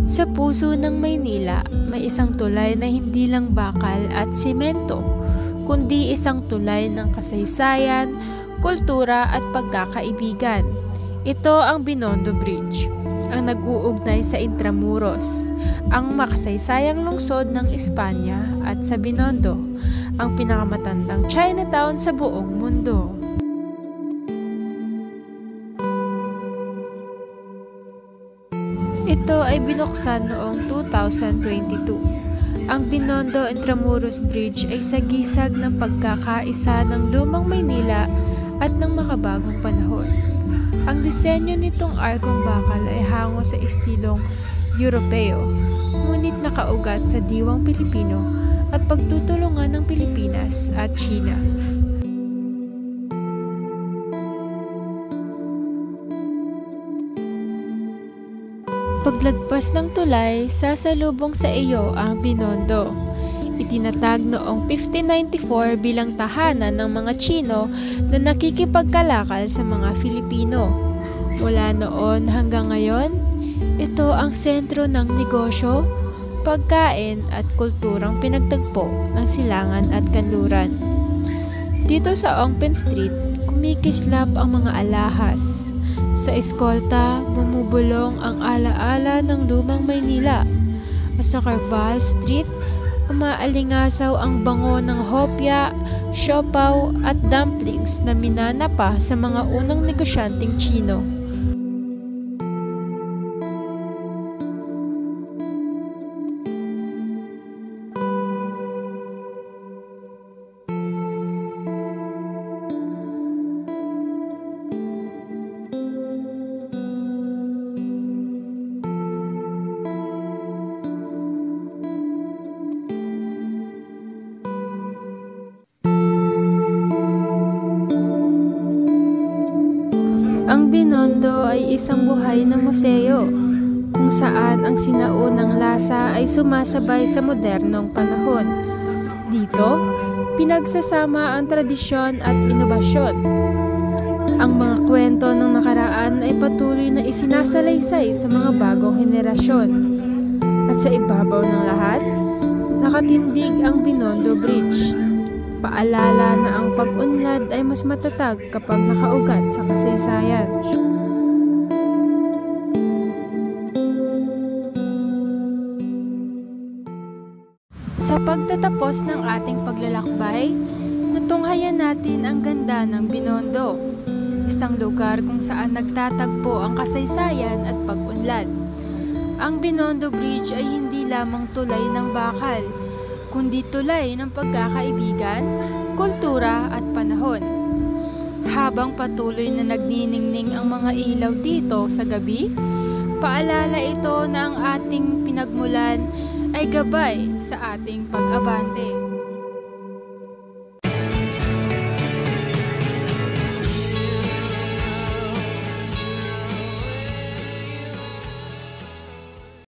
Sa puso ng Maynila, may isang tulay na hindi lang bakal at simento, kundi isang tulay ng kasaysayan, kultura at pagkakaibigan. Ito ang Binondo Bridge, ang nag-uugnay sa Intramuros, ang makasaysayang lungsod ng Espanya, at sa Binondo, ang pinakamatandang Chinatown sa buong mundo. Ito ay binuksan noong 2022. Ang Binondo Intramuros Bridge ay sagisag ng pagkakaisa ng lumang Maynila at ng makabagong panahon. Ang disenyo nitong arkong bakal ay hango sa estilong Europeo, ngunit nakaugat sa diwang Pilipino at pagtutulungan ng Pilipinas at China. Paglagpas ng tulay, sasalubong sa iyo ang Binondo. Itinatag noong 1594 bilang tahanan ng mga Chino na nakikipagkalakal sa mga Filipino. Mula noon hanggang ngayon, ito ang sentro ng negosyo, pagkain at kulturang pinagtagpo ng silangan at kanluran. Dito sa Ongpin Street, kumikislap ang mga alahas. Sa eskolta, bumubulong ang alaala ng lumang Maynila. At sa Carval Street, umaalingasaw ang bango ng hopya, siopaw at dumplings na minana pa sa mga unang negosyanteng Chino. Ang Binondo ay isang buhay na museo, kung saan ang sinaunang lasa ay sumasabay sa modernong panahon. Dito, pinagsasama ang tradisyon at inobasyon. Ang mga kwento ng nakaraan ay patuloy na isinasalaysay sa mga bagong henerasyon. At sa ibabaw ng lahat, nakatindig ang Binondo Bridge. Paalala na ang pag-unlad ay mas matatag kapag nakaugat sa kasaysayan. Sa pagtatapos ng ating paglalakbay, natunghayan natin ang ganda ng Binondo, isang lugar kung saan nagtatagpo ang kasaysayan at pag-unlad. Ang Binondo Bridge ay hindi lamang tulay ng bakal, kundi tulay ng pagkakaibigan, kultura at panahon. Habang patuloy na nagniningning ang mga ilaw dito sa gabi, paalala ito na ang ating pinagmulan ay gabay sa ating pag-abante.